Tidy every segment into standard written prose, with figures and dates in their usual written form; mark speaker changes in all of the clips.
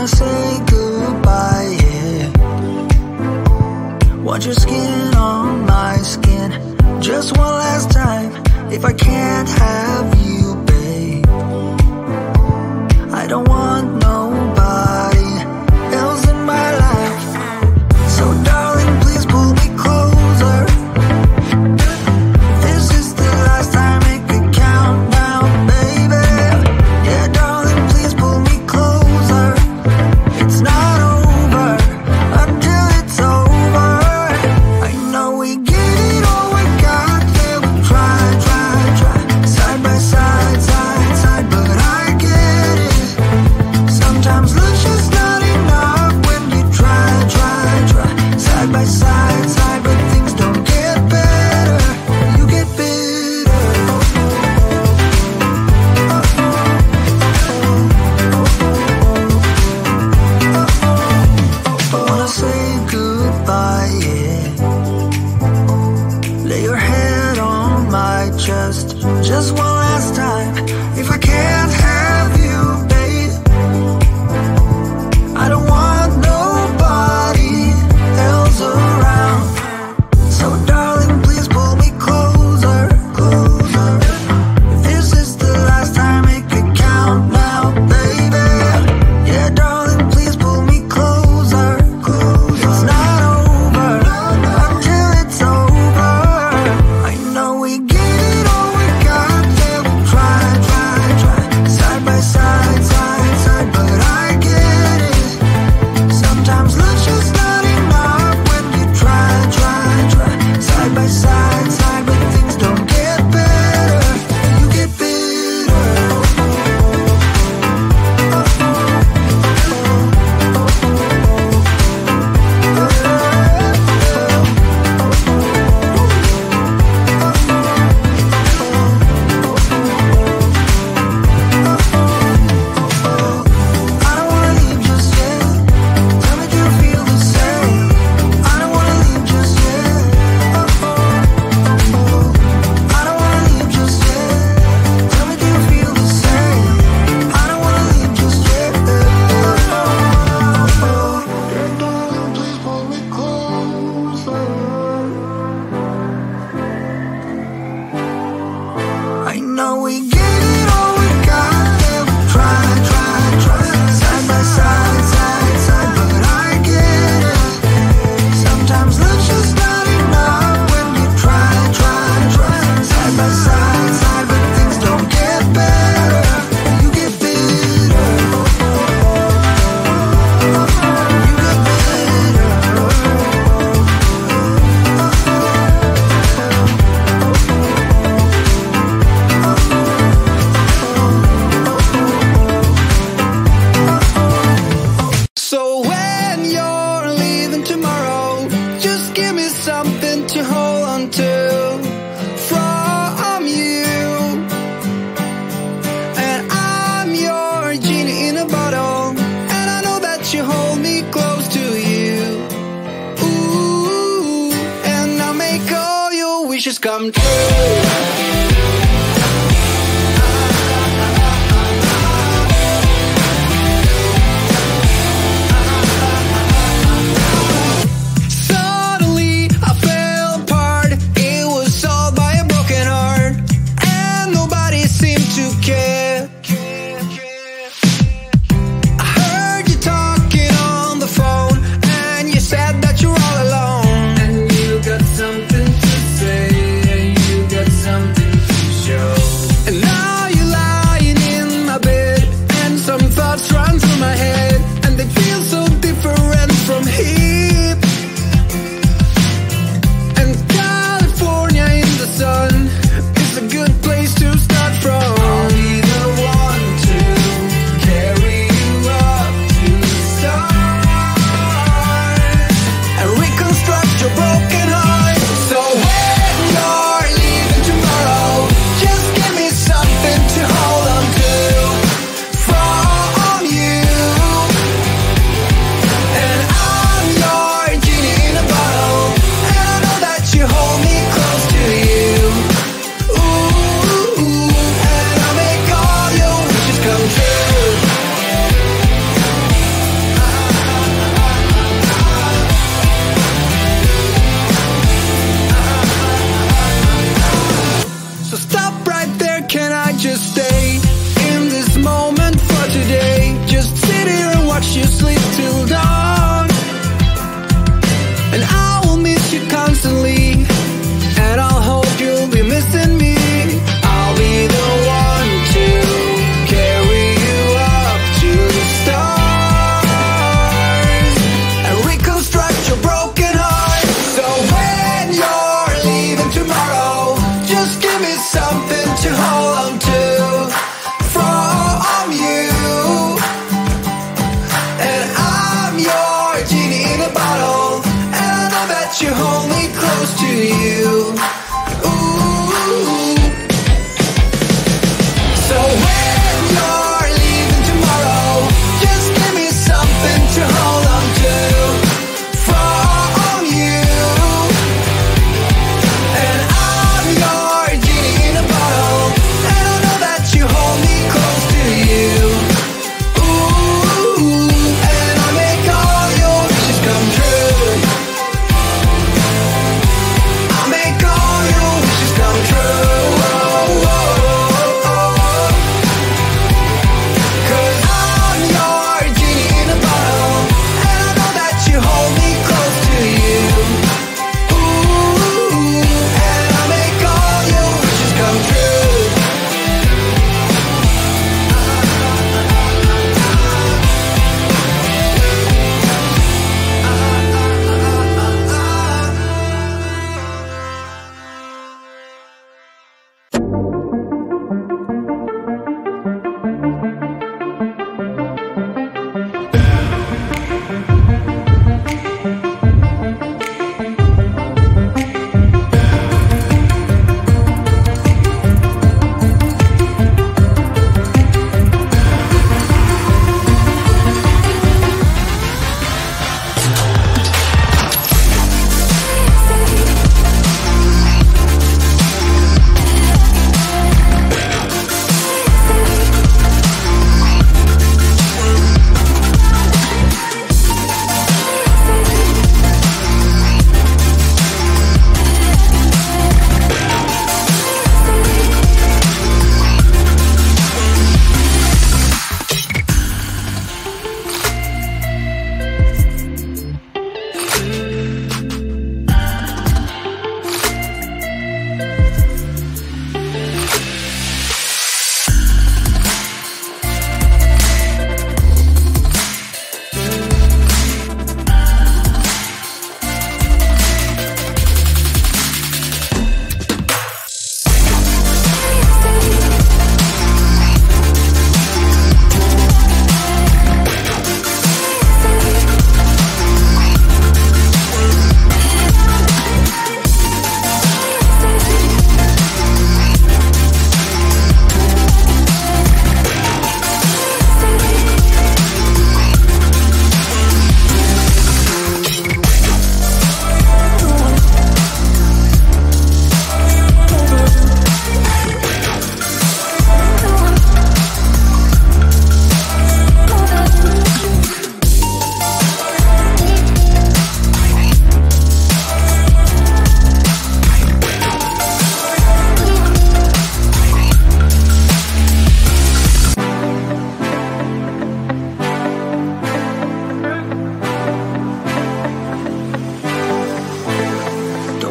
Speaker 1: say goodbye, yeah. Want your skin on my skin, just one last time. If I can't have you, babe, I don't want nobody else in my life. So darling, please pull me closer. This is the last time, make it count now, baby. Yeah, darling, please pull me closer. It's not over until it's over. I know we get it all, we got there. We try, side by side, but I get it. Sometimes love's just not enough when you try, side by side, but things don't get better. You get bitter. I wanna say goodbye, yeah. Lay your head on my chest, just one last time. If I can't have you, babe, I don't want nobody else around. So darling, please pull me closer. If this is the last time, make it count now, baby. Yeah, darling, please pull me closer. It's not over until it's over. I know we get it all, we got there. We try, side by side, but I get it. Sometimes love's just not enough when you try, side by side, but things don't get better. You get bitter. I don't wanna leave just yet. Tell me, do you feel the same? I don't wanna leave just yet. I don't wanna leave just yet. Tell me, do you feel the same? I don't wanna leave just yet. Darling, please pull me closer. I know we get it all, we got there. We try, side by side, but I get it. Sometimes love's just not enough when you try, side by side, but things don't get better. You get bitter. You get bitter.
Speaker 2: So when you're leaving tomorrow, just give me something to hold on to from you. And I'm your genie in a bottle, and I know that you hold me close to you. Ooh, and I'll make all your wishes come true. Suddenly I fell apart. It was all by a broken heart, and nobody seemed to care. I heard you talking on the phone, and you said that you're all alone. And you got something to say, and you got just stay in this moment for today? Just sit here and watch you sleep till dawn. And I will miss you constantly, and I'll hope you'll be missing me. I'll be the one to carry you up to the stars and reconstruct your broken heart. So when you're leaving tomorrow, just give me something to hold on to from you. And I'm your genie in a bottle, and I know that you hold me close to you. Ooh. So when you're leaving tomorrow, just give me something to hold on to from you. And I'm your genie in a bottle, and I know that you hold me close to you. Ooh, and I make all your wishes come true. I make all your wishes come true. Cause I'm your genie in a bottle, and I know that you hold me close to you. Ooh, and I make all your wishes come true.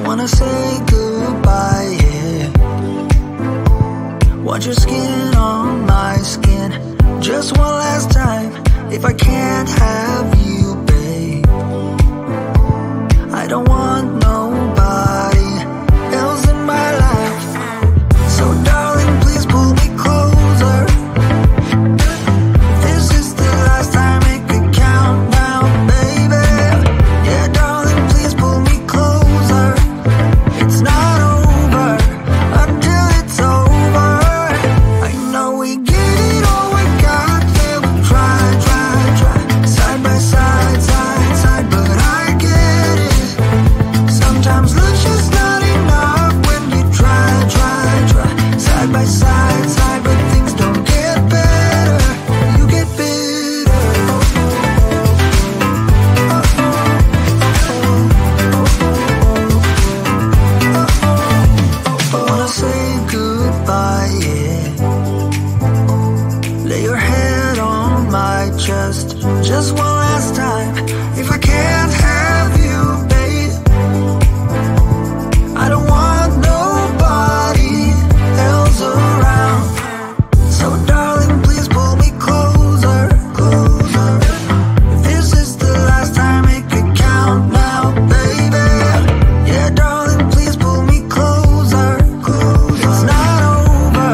Speaker 1: Wanna say goodbye, yeah. Want your skin on my skin. Just one last time. If I can't have you, babe, I don't want nobody else in my life. So darling, please pull me closer. This is the last time, make a countdown, baby. Yeah, darling, please pull me closer. It's not over until it's over. I know we get it all we got, yeah, we try. Side by side, side, but I get it. Sometimes love's just not enough when you try. Side by side, but things don't get better. You get bitter. I wanna say goodbye, yeah. just one last time. If I can't have you, babe, I don't want nobody else around. So darling, please pull me closer, closer. If this is the last time, it could count now, baby. Yeah, darling, please pull me closer, closer. It's not over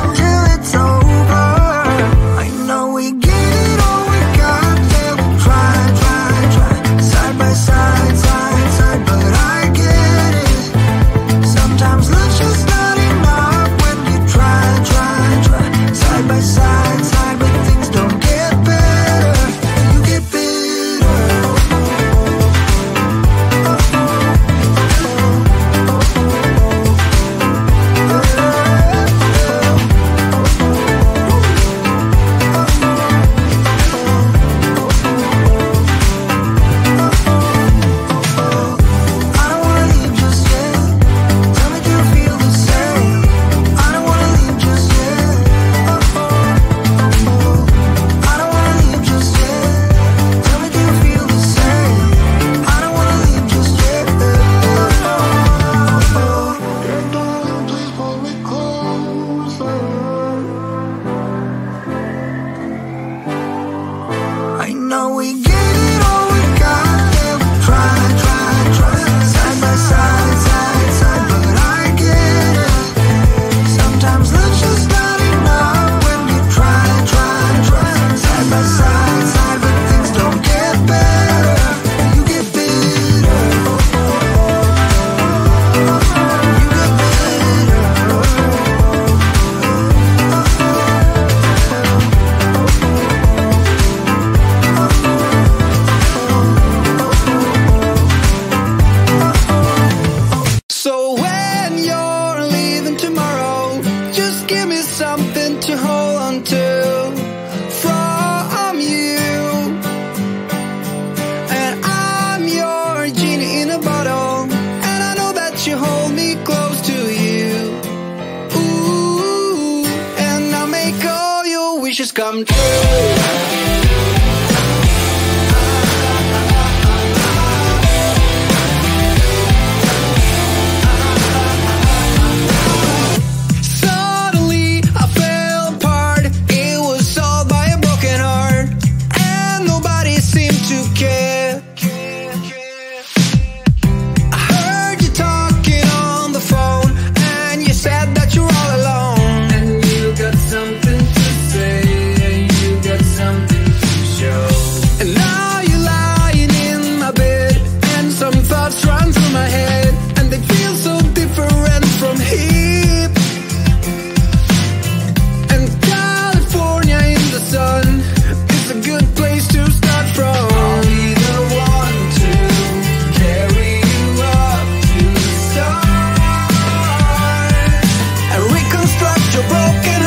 Speaker 1: until it's over. I know we get it all, we got it. We'll try, try, try, side by side, side, side. But I get it. Sometimes love's just not enough when you try, try, try, side by side, side. But things don't get better, you get bitter. I don't wanna leave just yet. Tell me, do you feel the same? I don't wanna leave just yet. I don't wanna leave just yet. Tell me, do you feel the same? I don't wanna leave just yet. Darling, please pull me closer. I know we get it all, we got it. We'll try, try, try, side by side, side, side. But I get it. Sometimes love's just not enough when you try, try, try, side by side, side. But things don't get better, you get bitter. You get bitter.
Speaker 2: So when you're leaving tomorrow, just give me something to hold on to from you. And I'm your genie in a bottle, and I know that you hold me close to you. Ooh, and I'll make all your wishes come true. Suddenly I fell apart. It was all by a broken heart, and nobody seemed to care. I heard you talking on the phone, and you said that you're all alone. And you got something to say, and you got something to show. And now you're lying in my bed, and some thoughts run through my head, and they feel so different from here. And California in the sun is a good place to start from. I'll be the one to carry you up to the stars and reconstruct your broken